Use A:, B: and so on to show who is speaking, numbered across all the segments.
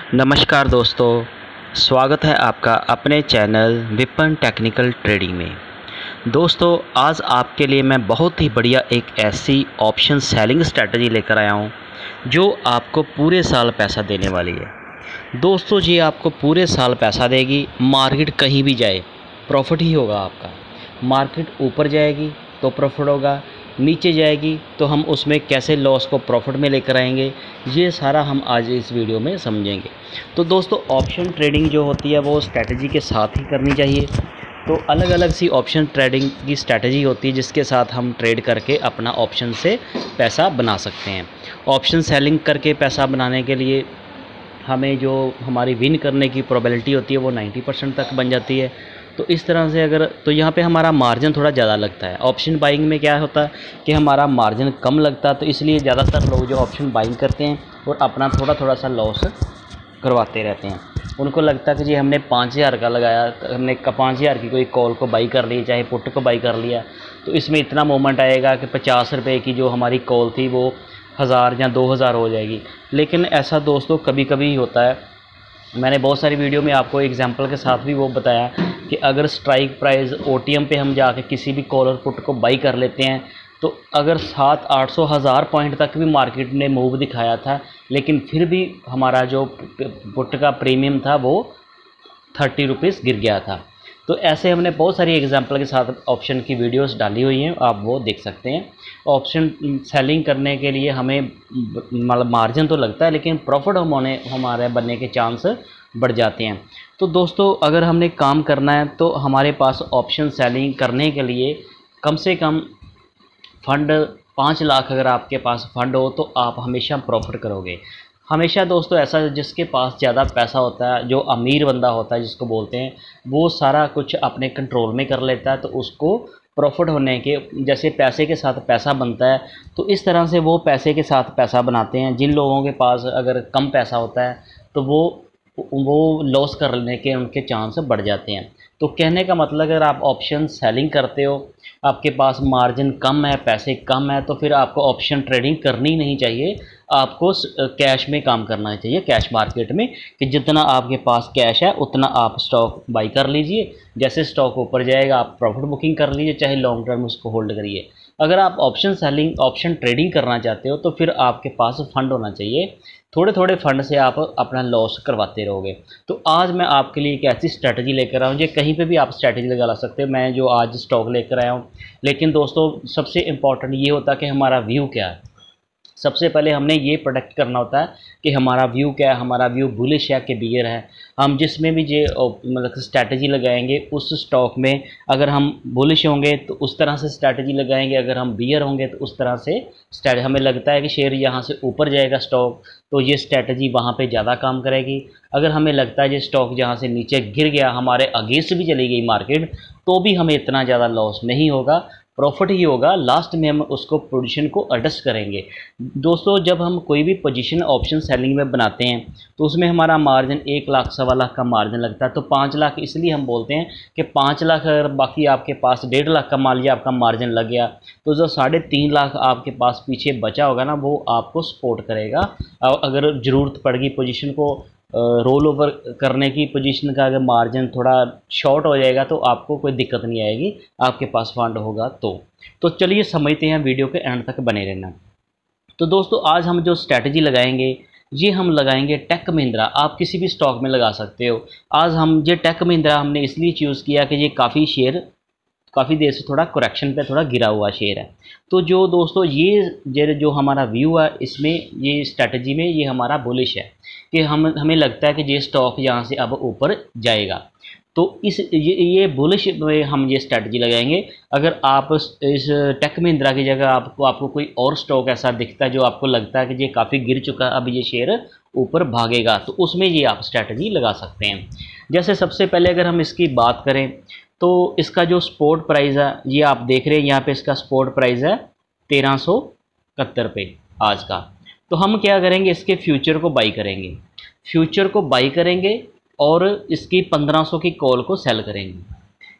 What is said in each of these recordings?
A: नमस्कार दोस्तों, स्वागत है आपका अपने चैनल विपन टेक्निकल ट्रेडिंग में। दोस्तों, आज आपके लिए मैं बहुत ही बढ़िया एक ऐसी ऑप्शन सेलिंग स्ट्रैटेजी लेकर आया हूं जो आपको पूरे साल पैसा देने वाली है। दोस्तों, ये आपको पूरे साल पैसा देगी। मार्केट कहीं भी जाए प्रॉफिट ही होगा आपका। मार्केट ऊपर जाएगी तो प्रॉफिट होगा, नीचे जाएगी तो हम उसमें कैसे लॉस को प्रॉफिट में लेकर आएंगे, ये सारा हम आज इस वीडियो में समझेंगे। तो दोस्तों, ऑप्शन ट्रेडिंग जो होती है वो स्ट्रैटेजी के साथ ही करनी चाहिए। तो अलग अलग सी ऑप्शन ट्रेडिंग की स्ट्रैटेजी होती है जिसके साथ हम ट्रेड करके अपना ऑप्शन से पैसा बना सकते हैं। ऑप्शन सेलिंग करके पैसा बनाने के लिए हमें जो हमारी विन करने की प्रोबेबिलिटी होती है वो 90% तक बन जाती है। तो इस तरह से अगर तो यहाँ पे हमारा मार्जिन थोड़ा ज़्यादा लगता है। ऑप्शन बाइंग में क्या होता है कि हमारा मार्जिन कम लगता है, तो इसलिए ज़्यादातर लोग जो ऑप्शन बाइंग करते हैं और अपना थोड़ा थोड़ा सा लॉस करवाते रहते हैं। उनको लगता है कि जी हमने 5000 का लगाया, तो हमने 5000 की कोई कॉल को बाई कर ली, चाहे पुट को बाई कर लिया, तो इसमें इतना मूवमेंट आएगा कि 50 रुपये की जो हमारी कॉल थी वो 1000 या 2000 हो जाएगी। लेकिन ऐसा दोस्तों कभी कभी ही होता है। मैंने बहुत सारी वीडियो में आपको एग्जांपल के साथ भी वो बताया कि अगर स्ट्राइक प्राइस ओटीएम पे हम जाके किसी भी कॉल और पुट को बाई कर लेते हैं, तो अगर 700-800 हज़ार पॉइंट तक भी मार्केट ने मूव दिखाया था, लेकिन फिर भी हमारा जो पुट का प्रीमियम था वो 30 रुपीज़ गिर गया था। तो ऐसे हमने बहुत सारी एग्जांपल के साथ ऑप्शन की वीडियोस डाली हुई हैं, आप वो देख सकते हैं। ऑप्शन सेलिंग करने के लिए हमें मतलब मार्जिन तो लगता है, लेकिन प्रॉफिट हमारे बनने के चांस बढ़ जाते हैं। तो दोस्तों, अगर हमने काम करना है तो हमारे पास ऑप्शन सेलिंग करने के लिए कम से कम फंड 5 लाख अगर आपके पास फंड हो तो आप हमेशा प्रॉफिट करोगे। हमेशा दोस्तों ऐसा जिसके पास ज़्यादा पैसा होता है, जो अमीर बंदा होता है जिसको बोलते हैं, वो सारा कुछ अपने कंट्रोल में कर लेता है। तो उसको प्रॉफिट होने के जैसे पैसे के साथ पैसा बनता है, तो इस तरह से वो पैसे के साथ पैसा बनाते हैं। जिन लोगों के पास अगर कम पैसा होता है तो वो लॉस करने के उनके चांस बढ़ जाते हैं। तो कहने का मतलब, अगर आप ऑप्शन सेलिंग करते हो, आपके पास मार्जिन कम है, पैसे कम है, तो फिर आपको ऑप्शन ट्रेडिंग करनी नहीं चाहिए। आपको कैश में काम करना चाहिए, कैश मार्केट में, कि जितना आपके पास कैश है उतना आप स्टॉक बाई कर लीजिए। जैसे स्टॉक ऊपर जाएगा आप प्रॉफिट बुकिंग कर लीजिए, चाहे लॉन्ग टर्म उसको होल्ड करिए। अगर आप ऑप्शन ट्रेडिंग करना चाहते हो तो फिर आपके पास फंड होना चाहिए। थोड़े थोड़े फंड से आप अपना लॉस करवाते रहोगे। तो आज मैं आपके लिए एक ऐसी स्ट्रैटेजी लेकर आया हूँ, जो कहीं पे भी आप स्ट्रैटेजी लगा सकते हो। मैं जो आज स्टॉक लेकर आया हूँ, लेकिन दोस्तों सबसे इम्पॉर्टेंट ये होता है कि हमारा व्यू क्या है। सबसे पहले हमने ये प्रोटेक्ट करना होता है कि हमारा व्यू क्या है, हमारा व्यू बुलिश है कि बियर है। हम जिसमें भी ये मतलब स्ट्रैटेजी लगाएंगे उस स्टॉक में, अगर हम बुलिश होंगे तो उस तरह से स्ट्रैटेजी लगाएंगे, अगर हम बियर होंगे तो उस तरह से हमें लगता है कि शेयर यहाँ से ऊपर जाएगा स्टॉक, तो ये स्ट्रैटेजी वहाँ पे ज़्यादा काम करेगी। अगर हमें लगता है ये स्टॉक जहाँ से नीचे गिर गया, हमारे अगेंस्ट भी चली गई मार्केट, तो भी हमें इतना ज़्यादा लॉस नहीं होगा, प्रॉफिट ही होगा। लास्ट में हम उसको पोजीशन को एडजस्ट करेंगे। दोस्तों, जब हम कोई भी पोजीशन ऑप्शन सेलिंग में बनाते हैं तो उसमें हमारा मार्जिन 1 लाख 1.25 लाख का मार्जिन लगता है। तो 5 लाख इसलिए हम बोलते हैं कि 5 लाख अगर बाकी आपके पास 1.5 लाख का मान लिया आपका मार्जिन लग गया, तो जो 3.5 लाख आपके पास पीछे बचा होगा ना, वो आपको सपोर्ट करेगा। अगर ज़रूरत पड़ेगी पोजीशन को रोल ओवर करने की, पोजीशन का अगर मार्जिन थोड़ा शॉर्ट हो जाएगा तो आपको कोई दिक्कत नहीं आएगी, आपके पास फंड होगा तो चलिए समझते हैं, वीडियो के एंड तक बने रहना। तो दोस्तों, आज हम जो स्ट्रैटेजी लगाएंगे ये हम लगाएंगे टेक महिंद्रा। आप किसी भी स्टॉक में लगा सकते हो। आज हम ये टेक महिंद्रा हमने इसलिए चूज़ किया कि ये काफ़ी देर से थोड़ा करेक्शन पे थोड़ा गिरा हुआ शेयर है। तो जो दोस्तों ये जो हमारा व्यू है, इसमें ये स्ट्रैटेजी में ये हमारा बुलिश है कि हमें लगता है कि ये स्टॉक यहाँ से अब ऊपर जाएगा। तो ये बुलिश में हम ये स्ट्रैटेजी लगाएंगे। अगर आप इस टेक महिंद्रा की जगह आपको कोई और स्टॉक ऐसा दिखता है जो आपको लगता है कि ये काफ़ी गिर चुका है, अब ये शेयर ऊपर भागेगा, तो उसमें ये आप स्ट्रैटेजी लगा सकते हैं। जैसे सबसे पहले अगर हम इसकी बात करें तो इसका जो स्पॉट प्राइस है, ये आप देख रहे हैं यहाँ पे इसका स्पॉट प्राइस है 1371 रुपये आज का। तो हम क्या करेंगे, इसके फ्यूचर को बाई करेंगे। फ्यूचर को बाई करेंगे और इसकी 1500 की कॉल को सेल करेंगे।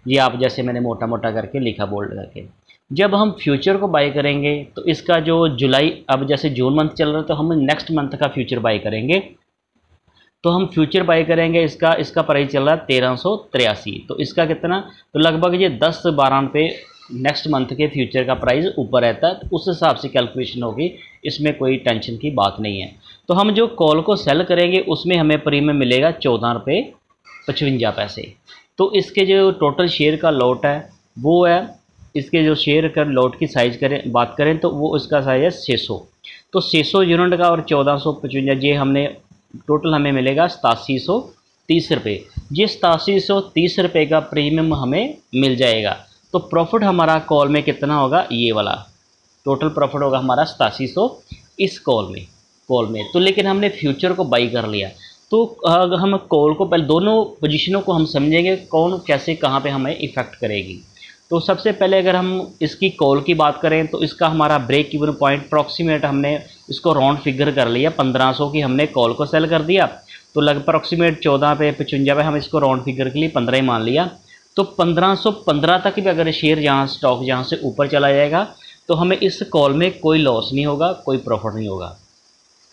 A: ये आप जैसे मैंने मोटा मोटा करके लिखा बोल्ड करके। जब हम फ्यूचर को बाई करेंगे तो इसका जो जुलाई, अब जैसे जून मंथ चल रहा है तो हम नेक्स्ट मंथ का फ्यूचर बाई करेंगे। तो हम फ्यूचर बाई करेंगे, इसका प्राइस चल रहा है 1383। तो इसका कितना, तो लगभग ये 10-12 रुपये नेक्स्ट मंथ के फ्यूचर का प्राइस ऊपर रहता है। तो उस हिसाब से कैलकुलेशन होगी, इसमें कोई टेंशन की बात नहीं है। तो हम जो कॉल को सेल करेंगे उसमें हमें प्रीमियम मिलेगा 14 रुपये 55 पैसे। तो इसके जो टोटल शेयर का लॉट है वो है, इसके जो शेयर का लॉट की साइज़ बात करें तो वो इसका साइज़ है 600। तो 600 यूनिट का और 1455 ये हमने टोटल हमें मिलेगा 8730 रुपये। ये 8730 रुपये का प्रीमियम हमें मिल जाएगा। तो प्रॉफिट हमारा कॉल में कितना होगा, ये वाला टोटल प्रॉफिट होगा हमारा 8700 इस कॉल में। तो लेकिन हमने फ्यूचर को बाई कर लिया। तो अगर हम कॉल को पहले दोनों पोजीशनों को हम समझेंगे कौन कैसे कहाँ पे हमें इफ़ेक्ट करेगी। तो सबसे पहले अगर हम इसकी कॉल की बात करें तो इसका हमारा ब्रेक इवन पॉइंट अप्रॉक्सीमेट हमने इसको राउंड फिगर कर लिया, 1500 की हमने कॉल को सेल कर दिया। तो लगभग अप्रॉक्सीमेट 14 पे 55 पे हम इसको राउंड फिगर के लिए 15 ही मान लिया। तो 1515 तक भी अगर शेयर स्टॉक यहाँ से ऊपर चला जाएगा तो हमें इस कॉल में कोई लॉस नहीं होगा, कोई प्रॉफिट नहीं होगा।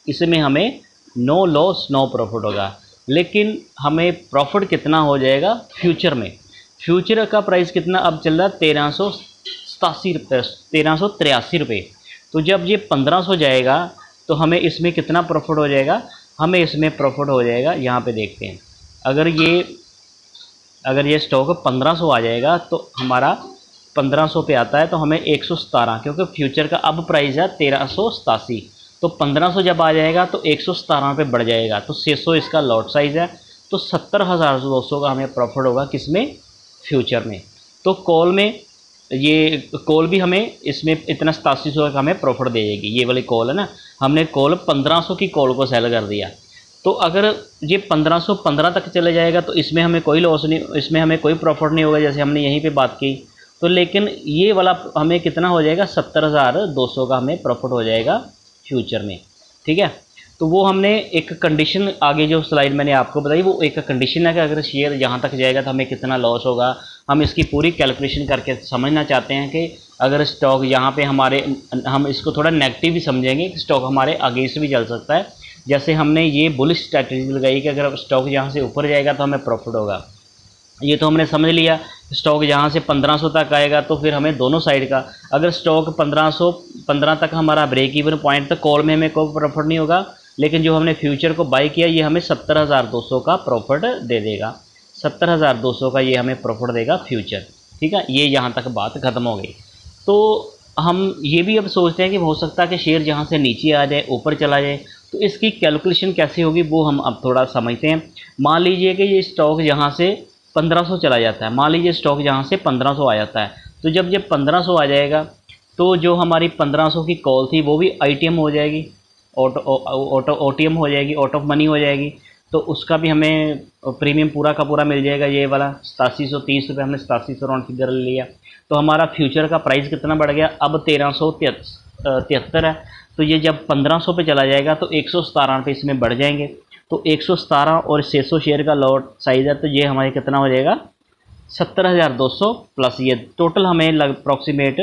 A: इसमें हमें नो लॉस नो प्रॉफिट होगा। लेकिन हमें प्रॉफिट कितना हो जाएगा फ्यूचर में। फ्यूचर का प्राइस कितना अब चल रहा है 1383 रुपये। तो जब ये 1500 जाएगा तो हमें इसमें कितना प्रॉफिट हो जाएगा, हमें इसमें प्रॉफिट हो जाएगा, यहाँ पे देखते हैं, अगर ये स्टॉक 1500 आ जाएगा तो हमारा 1500 पे आता है तो हमें 117, क्योंकि फ्यूचर का अब प्राइस है 1387। तो 1500 जब आ जाएगा तो 117 पे बढ़ जाएगा। तो 600 इसका लॉट साइज़ है। तो 70,200 का हमें प्रॉफिट होगा किसमें, फ्यूचर में। तो कॉल में ये कॉल भी हमें इसमें इतना 8700 का हमें प्रॉफिट दे देगी। ये वाली कॉल है ना, हमने कॉल 1500 की कॉल को सेल कर दिया। तो अगर ये 1515 तक चले जाएगा तो इसमें हमें कोई लॉस नहीं, इसमें हमें कोई प्रॉफिट नहीं होगा, जैसे हमने यहीं पे बात की। तो लेकिन ये वाला हमें कितना हो जाएगा, 70,200 का हमें प्रॉफिट हो जाएगा फ्यूचर में। ठीक है, तो वो हमने एक कंडीशन आगे जो स्लाइड मैंने आपको बताई वो एक कंडीशन है कि अगर शेयर यहाँ तक जाएगा तो हमें कितना लॉस होगा। हम इसकी पूरी कैलकुलेशन करके समझना चाहते हैं कि अगर स्टॉक यहाँ पे हमारे, हम इसको थोड़ा नेगेटिव भी समझेंगे कि स्टॉक हमारे अगेंस्ट भी चल सकता है। जैसे हमने ये बुलिश स्ट्रैटेजी लगाई कि अगर स्टॉक यहाँ से ऊपर जाएगा तो हमें प्रॉफिट होगा, ये तो हमने समझ लिया। स्टॉक यहाँ से 1500 तक आएगा तो फिर हमें दोनों साइड का, अगर स्टॉक 1515 तक हमारा ब्रेक इवन पॉइंट, तो कॉल में हमें कोई प्रॉफिट नहीं होगा। लेकिन जो हमने फ्यूचर को बाई किया ये हमें 70,200 का प्रॉफिट दे देगा। 70,200 का ये हमें प्रॉफिट देगा फ्यूचर। ठीक है, ये यहाँ तक बात खत्म हो गई। तो हम ये भी अब सोचते हैं कि हो सकता है कि शेयर जहाँ से नीचे आ जाए ऊपर चला जाए, तो इसकी कैलकुलेशन कैसे होगी वो हम अब थोड़ा समझते हैं। मान लीजिए कि ये स्टॉक यहाँ से 1500 चला जाता है, मान लीजिए स्टॉक यहाँ से 1500 आ जाता है। तो जब ये 1500 आ जाएगा तो जो हमारी 1500 की कॉल थी वो भी ITM हो जाएगी, OTM हो जाएगी, आउट ऑफ मनी हो जाएगी। तो उसका भी हमें प्रीमियम पूरा का पूरा मिल जाएगा। ये वाला 8730 रुपये, हमने 8700 राउंड फिगर लिया। तो हमारा फ्यूचर का प्राइस कितना बढ़ गया, अब 1373 है। तो ये जब 1500 पे चला जाएगा तो 117 रुपये इसमें बढ़ जाएंगे। तो 117 और 600 शेयर का लॉट साइज़ है, तो ये हमारे कितना हो जाएगा 70,200 प्लस ये टोटल हमें अप्रॉक्सीमेट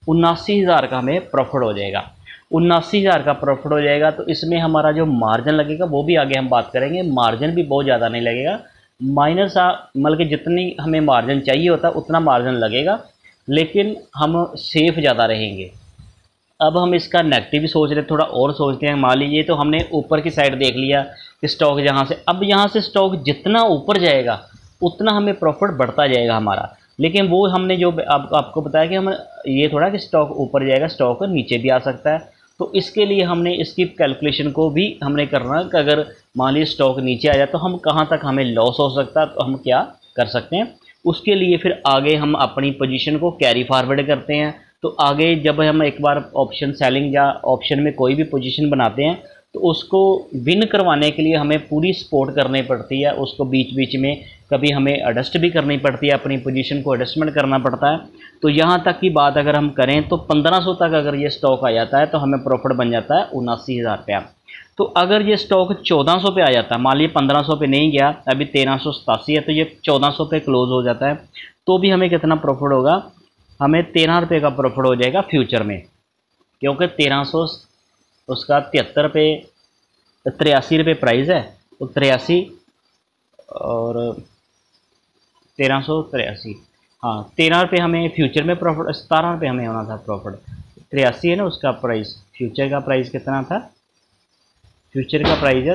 A: 79,000 का हमें प्रॉफिट हो जाएगा। 79,000 का प्रॉफिट हो जाएगा। तो इसमें हमारा जो मार्जिन लगेगा वो भी आगे हम बात करेंगे। मार्जिन भी बहुत ज़्यादा नहीं लगेगा, माइनस मतलब कि जितनी हमें मार्जिन चाहिए होता है उतना मार्जिन लगेगा, लेकिन हम सेफ ज़्यादा रहेंगे। अब हम इसका नेगेटिव सोच रहे, थोड़ा और सोचते हैं। मान लीजिए तो हमने ऊपर की साइड देख लिया कि स्टॉक जहाँ से, अब यहाँ से स्टॉक जितना ऊपर जाएगा उतना हमें प्रॉफिट बढ़ता जाएगा हमारा। लेकिन वो हमने जो आपको बताया कि हम ये थोड़ा कि स्टॉक ऊपर जाएगा, स्टॉक नीचे भी आ सकता है। तो इसके लिए हमने इसकी कैलकुलेशन को भी हमने करना कि अगर मान लीजिए स्टॉक नीचे आ जाए तो हम कहाँ तक हमें लॉस हो सकता है, तो हम क्या कर सकते हैं। उसके लिए फिर आगे हम अपनी पोजीशन को कैरी फॉरवर्ड करते हैं। तो आगे जब हम एक बार ऑप्शन सेलिंग या ऑप्शन में कोई भी पोजीशन बनाते हैं तो उसको विन करवाने के लिए हमें पूरी सपोर्ट करनी पड़ती है। उसको बीच बीच में कभी हमें एडजस्ट भी करनी पड़ती है, अपनी पोजीशन को एडजस्टमेंट करना पड़ता है। तो यहाँ तक की बात अगर हम करें तो 1500 तक अगर ये स्टॉक आ जाता है तो हमें प्रॉफिट बन जाता है 79,000 रुपया। तो अगर ये स्टॉक 1400 पे आ जाता है, मान लीजिए 1500 पे नहीं गया, अभी 1387 है, तो ये 1400 पे क्लोज हो जाता है, तो भी हमें कितना प्रॉफिट होगा, हमें 13 रुपये का प्रॉफिट हो जाएगा फ्यूचर में। क्योंकि 1300 उसका 73 रुपये 83 रुपये प्राइस है, तो 83 और 1383, हाँ 13 रुपये हमें फ्यूचर में प्रॉफिट, 17 रुपये हमें होना था प्रॉफिट। 83 है ना उसका प्राइस, फ्यूचर का प्राइस कितना था, फ्यूचर का प्राइस है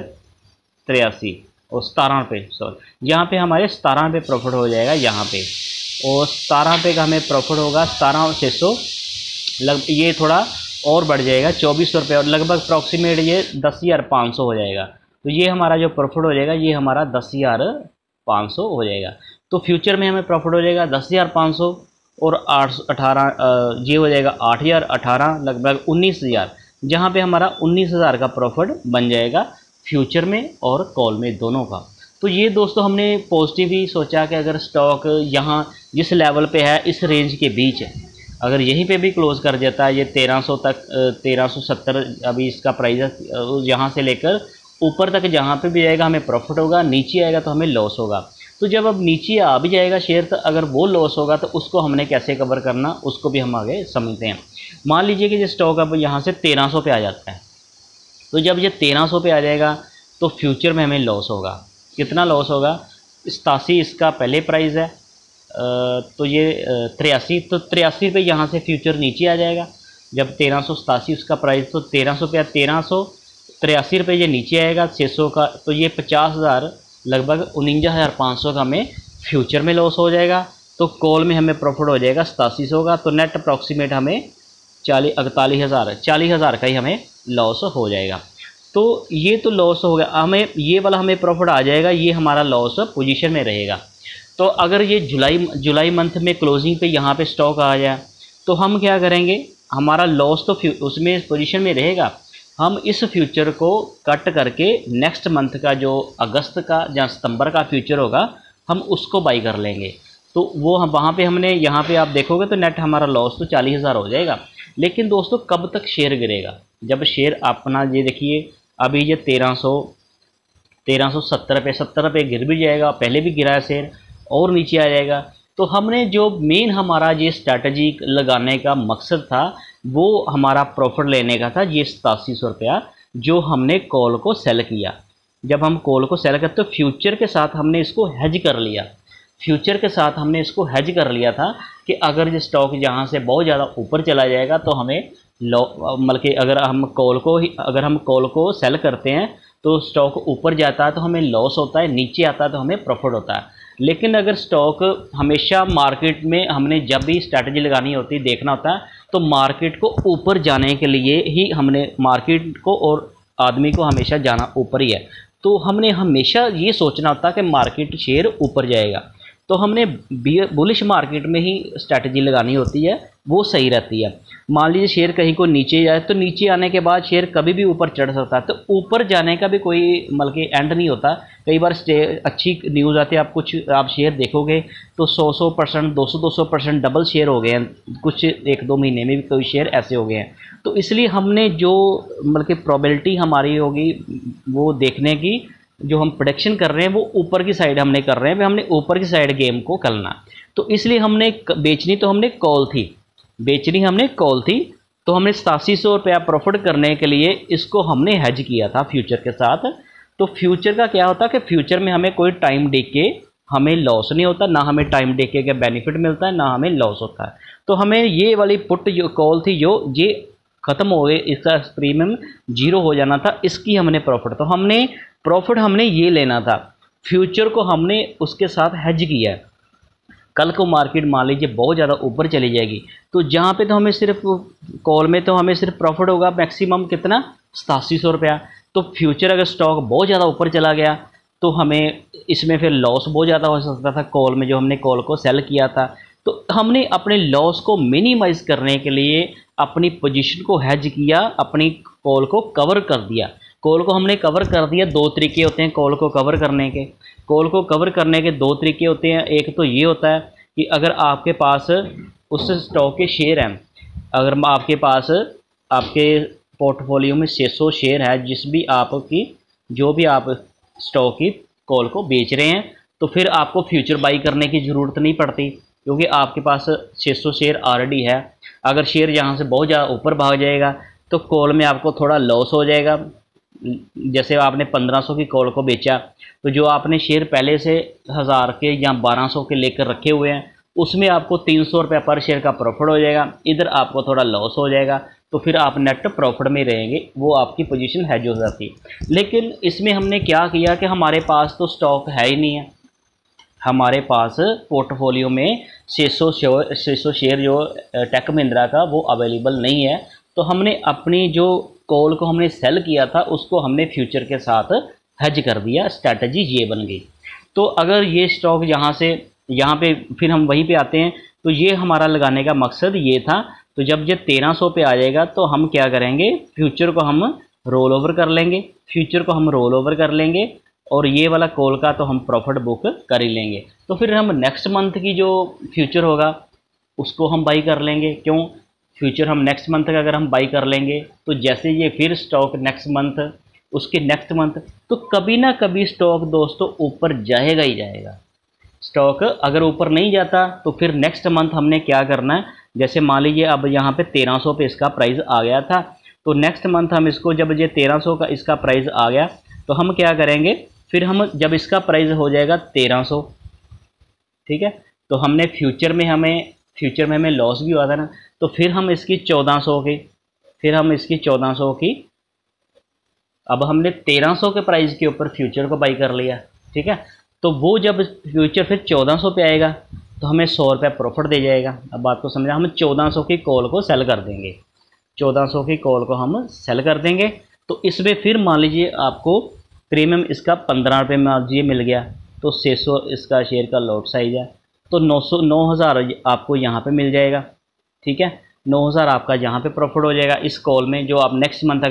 A: 83 और 17 रुपये, सॉरी यहाँ पे हमारे 17 रुपये प्रॉफिट हो जाएगा यहाँ पे, और 17 रुपये का हमें प्रॉफिट होगा, 17,600 ये थोड़ा और बढ़ जाएगा 2400 रुपये, और लगभग अप्रॉक्सीमेट ये 10,500 हो जाएगा। तो ये हमारा जो प्रॉफिट हो जाएगा ये हमारा 10,500 हो जाएगा। तो फ्यूचर में हमें प्रॉफिट हो जाएगा 10,500 और 18 ये हो जाएगा 8,000, 18 लगभग 19,000, जहाँ पे हमारा 19,000 का प्रॉफिट बन जाएगा फ्यूचर में और कॉल में दोनों का। तो ये दोस्तों हमने पॉजिटिव ही सोचा कि अगर स्टॉक यहाँ जिस लेवल पे है इस रेंज के बीच है, अगर यहीं पे भी क्लोज कर देता है ये 1300 तक, 1370 अभी इसका प्राइस है, यहाँ से लेकर ऊपर तक जहाँ पे भी जाएगा हमें प्रॉफिट होगा, नीचे आएगा तो हमें लॉस होगा। तो जब अब नीचे आ भी जाएगा शेयर तो अगर वो लॉस होगा तो उसको हमने कैसे कवर करना उसको भी हम आगे समझते हैं। मान लीजिए कि ये स्टॉक अब यहाँ से 1300 पे आ जाता है, तो जब ये 1300 पे आ जाएगा तो फ्यूचर में हमें लॉस होगा। कितना लॉस होगा, 87 इसका पहले प्राइस है, तो ये 83, तो 83 रुपये यहाँ से फ्यूचर नीचे आ जाएगा। जब 1387 उसका प्राइस, तो 1300 पे 1383 रुपये ये नीचे आएगा 600 का, तो ये 50,000 लगभग 49,500 का हमें फ्यूचर में लॉस हो जाएगा। तो कॉल में हमें प्रॉफिट हो जाएगा 8700 का, तो नेट अप्रॉक्सीमेट हमें 40,000 का ही हमें लॉस हो जाएगा। तो ये तो लॉस हो गया, हमें ये वाला हमें प्रॉफिट आ जाएगा, ये हमारा लॉस पोजीशन में रहेगा। तो अगर ये जुलाई मंथ में क्लोजिंग पे यहाँ पे स्टॉक आ जाए तो हम क्या करेंगे, हमारा लॉस तो उसमें पोजीशन में रहेगा, हम इस फ्यूचर को कट करके नेक्स्ट मंथ का जो अगस्त का या सितंबर का फ्यूचर होगा हम उसको बाई कर लेंगे। तो वो हम वहाँ पे हमने, यहाँ पे आप देखोगे तो नेट हमारा लॉस तो 40,000 हो जाएगा। लेकिन दोस्तों कब तक शेयर गिरेगा, जब शेयर अपना ये देखिए अभी ये 1370 रुपये 70 रुपये गिर भी जाएगा, पहले भी गिरा है शेयर और नीचे आ जाएगा। तो हमने जो मेन हमारा ये स्ट्रैटेजी लगाने का मकसद था वो हमारा प्रॉफिट लेने का था, ये 8700 रुपया जो हमने कॉल को सेल किया। जब हम कॉल को सेल करते तो फ्यूचर के साथ हमने इसको हेज कर लिया, फ्यूचर के साथ हमने इसको हेज कर लिया था कि अगर ये स्टॉक यहाँ से बहुत ज़्यादा ऊपर चला जाएगा तो हमें मतलब कि अगर हम कॉल को सेल करते हैं तो स्टॉक ऊपर जाता है तो हमें लॉस होता है, नीचे आता है तो हमें प्रॉफिट होता है। लेकिन अगर स्टॉक हमेशा मार्केट में हमने जब भी स्ट्रैटेजी लगानी होती है, देखना होता है, तो मार्केट को ऊपर जाने के लिए ही हमने, मार्केट को और आदमी को हमेशा जाना ऊपर ही है, तो हमने हमेशा ये सोचना होता है कि मार्केट शेयर ऊपर जाएगा। तो हमने बुलिश मार्केट में ही स्ट्रैटेजी लगानी होती है, वो सही रहती है। मान लीजिए शेयर कहीं को नीचे जाए तो नीचे आने के बाद शेयर कभी भी ऊपर चढ़ सकता है, तो ऊपर जाने का भी कोई मतलब कि एंड नहीं होता। कई बार अच्छी न्यूज़ आती है, आप शेयर देखोगे तो 100% 200% डबल शेयर हो गए हैं, कुछ 1-2 महीने में भी कोई शेयर ऐसे हो गए हैं। तो इसलिए हमने जो मतलब कि प्रोबेबिलिटी हमारी होगी वो देखने की, जो हम प्रेडिक्शन कर रहे हैं वो ऊपर की साइड हमने कर रहे हैं, हमने ऊपर की साइड गेम को करना। तो इसलिए हमने बेचनी तो हमने कॉल थी, तो हमने 8700 रुपया प्रॉफिट करने के लिए इसको हमने हेज किया था फ्यूचर के साथ। तो फ्यूचर का क्या होता है कि फ्यूचर में हमें कोई टाइम देके हमें लॉस नहीं होता, ना हमें टाइम देके का बेनिफिट मिलता है, ना हमें लॉस होता है। तो हमें ये वाली पुट जो कॉल थी जो ये ख़त्म हो गई, इसका प्रीमियम 0 हो जाना था, इसकी हमने प्रॉफिट, तो हमने प्रॉफिट हमने ये लेना था, फ्यूचर को हमने उसके साथ हेज किया है। कल को मार्केट मान लीजिए बहुत ज़्यादा ऊपर चली जाएगी तो जहाँ पे तो हमें सिर्फ कॉल में तो हमें सिर्फ प्रॉफिट होगा मैक्सिमम कितना, 8700 रुपया। तो फ्यूचर अगर स्टॉक बहुत ज़्यादा ऊपर चला गया तो हमें इसमें फिर लॉस बहुत ज़्यादा हो सकता था कॉल में, जो हमने कॉल को सेल किया था। तो हमने अपने लॉस को मिनिमाइज़ करने के लिए अपनी पोजीशन को हेज किया, अपनी कॉल को कवर कर दिया। कॉल को हमने कवर कर दिया, 2 तरीके होते हैं कॉल को कवर करने के। कॉल को कवर करने के 2 तरीके होते हैं। एक तो ये होता है कि अगर आपके पास उस स्टॉक के शेयर हैं, अगर आपके पास आपके पोर्टफोलियो में 600 शेयर है, जो भी आप स्टॉक की कॉल को बेच रहे हैं, तो फिर आपको फ्यूचर बाई करने की ज़रूरत नहीं पड़ती, क्योंकि आपके पास 600 शेयर ऑलरेडी है। अगर शेयर यहाँ से बहुत ज़्यादा ऊपर भाग जाएगा तो कॉल में आपको थोड़ा लॉस हो जाएगा, जैसे आपने 1500 की कॉल को बेचा, तो जो आपने शेयर पहले से 1000 के या 1200 के लेकर रखे हुए हैं, उसमें आपको 300 रुपये पर शेयर का प्रॉफिट हो जाएगा, इधर आपको थोड़ा लॉस हो जाएगा, तो फिर आप नेट प्रॉफिट में रहेंगे, वो आपकी पोजीशन हेज हो जाती है। लेकिन इसमें हमने क्या किया कि हमारे पास तो स्टॉक है ही नहीं है, हमारे पास पोर्टफोलियो में 600 शेयर जो टेक महिंद्रा का वो अवेलेबल नहीं है, तो हमने अपनी जो कॉल को हमने सेल किया था उसको हमने फ्यूचर के साथ हेज कर दिया, स्ट्रैटेजी ये बन गई। तो अगर ये स्टॉक यहाँ पे फिर हम वहीं पे आते हैं, तो ये हमारा लगाने का मकसद ये था। तो जब ये 1300 पे आ जाएगा तो हम क्या करेंगे, फ्यूचर को हम रोल ओवर कर लेंगे, और ये वाला कॉल का तो हम प्रॉफिट बुक कर ही लेंगे। तो फिर हम नेक्स्ट मंथ की जो फ्यूचर होगा उसको हम बाई कर लेंगे। क्यों, फ्यूचर हम नेक्स्ट मंथ का अगर हम बाई कर लेंगे तो जैसे ये फिर स्टॉक नेक्स्ट मंथ, उसके नेक्स्ट मंथ, तो कभी ना कभी स्टॉक दोस्तों ऊपर जाएगा ही जाएगा। स्टॉक अगर ऊपर नहीं जाता तो फिर नेक्स्ट मंथ हमने क्या करना है, जैसे मान लीजिए अब यहाँ पे 1300 पे इसका प्राइस आ गया था, तो नेक्स्ट मंथ हम इसको, जब ये 1300 का इसका प्राइस आ गया तो हम क्या करेंगे, फिर हम जब इसका प्राइस हो जाएगा 1300, ठीक है, तो हमने फ्यूचर में हमें लॉस भी हुआ था ना, तो फिर हम इसकी 1400 की अब हमने 1300 के प्राइस के ऊपर फ्यूचर को बाई कर लिया, ठीक है। तो वो जब फ्यूचर फिर 1400 पे आएगा तो हमें 100 रुपये प्रॉफिट दे जाएगा। अब बात को समझा, हम 1400 की कॉल को सेल कर देंगे, 1400 की कॉल को हम सेल कर देंगे। तो इसमें फिर मान लीजिए आपको प्रीमियम इसका 15 रुपये में ये मिल गया, तो 600 इसका शेयर का लॉट साइज है, तो 9000 आपको यहाँ पे मिल जाएगा, ठीक है। 9000 आपका यहाँ पे प्रॉफिट हो जाएगा इस कॉल में। जो आप नेक्स्ट मंथ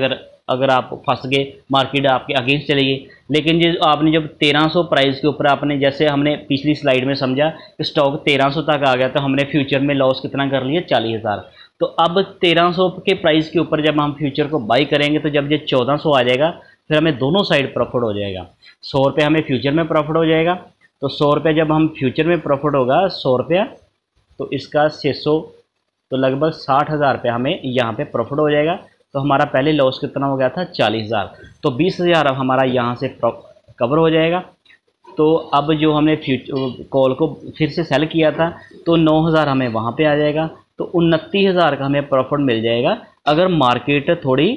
A: अगर आप फंस गए, मार्केट आपके अगेंस्ट चली गई, लेकिन जो आपने जब 1300 प्राइस के ऊपर आपने, जैसे हमने पिछली स्लाइड में समझा कि स्टॉक 1300 तक आ गया, तो हमने फ्यूचर में लॉस कितना कर लिया, 40,000। तो अब 1300 के प्राइस के ऊपर जब हम फ्यूचर को बाई करेंगे तो जब ये 1400 आ जाएगा, फिर हमें दोनों साइड प्रॉफिट हो जाएगा। 100 रुपये हमें फ्यूचर में प्रॉफिट हो जाएगा, तो 100 रुपये जब हम फ्यूचर में प्रॉफिट होगा 100 रुपया, तो इसका 600, तो लगभग 60,000 रुपये हमें यहाँ पे प्रॉफिट हो जाएगा। तो हमारा पहले लॉस कितना हो गया था, 40,000, तो 20,000 अब हमारा यहाँ से कवर हो जाएगा। तो अब जो हमने कॉल को फिर से सेल किया था तो 9,000 हमें वहाँ पे आ जाएगा, तो 29,000 का हमें प्रॉफिट मिल जाएगा अगर मार्केट थोड़ी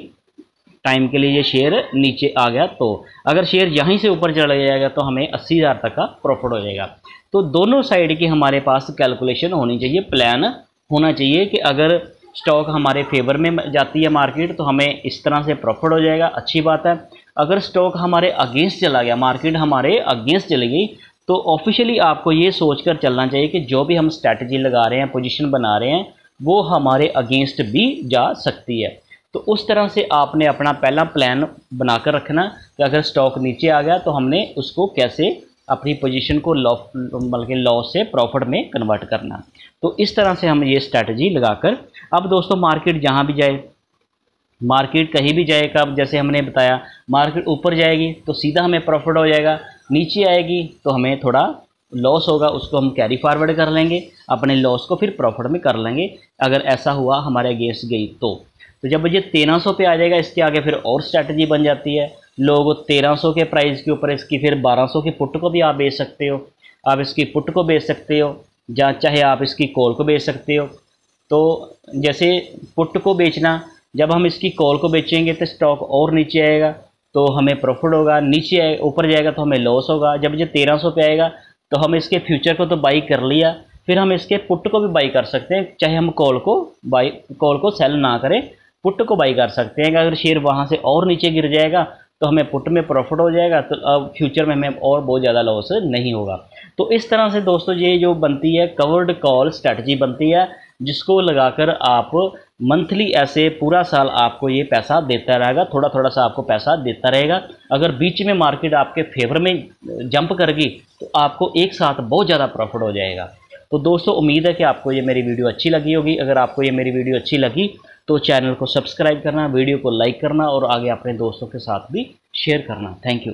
A: टाइम के लिए ये शेयर नीचे आ गया। तो अगर शेयर यहीं से ऊपर चला जाएगा तो हमें 80,000 तक का प्रॉफिट हो जाएगा। तो दोनों साइड की हमारे पास कैलकुलेशन होनी चाहिए, प्लान होना चाहिए कि अगर स्टॉक हमारे फेवर में जाती है मार्केट तो हमें इस तरह से प्रॉफिट हो जाएगा, अच्छी बात है। अगर स्टॉक हमारे अगेंस्ट चला गया, मार्केट हमारे अगेंस्ट चली गई, तो ऑफिशियली आपको ये सोचकर चलना चाहिए कि जो भी हम स्ट्रैटेजी लगा रहे हैं, पोजीशन बना रहे हैं, वो हमारे अगेंस्ट भी जा सकती है। तो उस तरह से आपने अपना पहला प्लान बनाकर रखना कि अगर स्टॉक नीचे आ गया तो हमने उसको कैसे अपनी पोजीशन को बल्कि लॉस से प्रॉफिट में कन्वर्ट करना। तो इस तरह से हम ये स्ट्रैटेजी लगाकर, अब दोस्तों मार्केट जहाँ भी जाए, मार्केट कहीं भी जाए, कब जैसे हमने बताया, मार्केट ऊपर जाएगी तो सीधा हमें प्रॉफिट हो जाएगा, नीचे आएगी तो हमें थोड़ा लॉस होगा, उसको हम कैरी फॉरवर्ड कर लेंगे, अपने लॉस को फिर प्रॉफिट में कर लेंगे अगर ऐसा हुआ हमारे अगेंस्ट गई तो जब ये 1300 पे आ जाएगा, इसके आगे फिर और स्ट्रैटेजी बन जाती है। लोग 1300 के प्राइस के ऊपर इसकी फिर 1200 की पुट को भी आप बेच सकते हो, आप इसकी पुट को बेच सकते हो, या चाहे आप इसकी कॉल को बेच सकते हो। तो जैसे पुट को बेचना, जब हम इसकी कॉल को बेचेंगे तो स्टॉक और नीचे आएगा तो हमें प्रॉफिट होगा, नीचे ऊपर जाएगा तो हमें लॉस होगा। जब ये 1300 पे आएगा तो हम इसके फ्यूचर को तो बाई कर लिया, फिर हम इसके पुट को भी बाई कर सकते हैं, चाहे हम कॉल को सेल ना करें, पुट को बाई कर सकते हैं। अगर शेयर वहाँ से और नीचे गिर जाएगा तो हमें पुट में प्रॉफिट हो जाएगा, तो अब फ्यूचर में हमें और बहुत ज़्यादा लॉस नहीं होगा। तो इस तरह से दोस्तों ये जो बनती है कवर्ड कॉल स्ट्रैटेजी बनती है, जिसको लगाकर आप मंथली ऐसे पूरा साल आपको ये पैसा देता रहेगा, थोड़ा थोड़ा सा आपको पैसा देता रहेगा। अगर बीच में मार्केट आपके फेवर में जंप कर गई तो आपको एक साथ बहुत ज़्यादा प्रॉफिट हो जाएगा। तो दोस्तों उम्मीद है कि आपको ये मेरी वीडियो अच्छी लगी होगी। अगर आपको ये मेरी वीडियो अच्छी लगी तो चैनल को सब्सक्राइब करना, वीडियो को लाइक करना और आगे अपने दोस्तों के साथ भी शेयर करना। Thank you.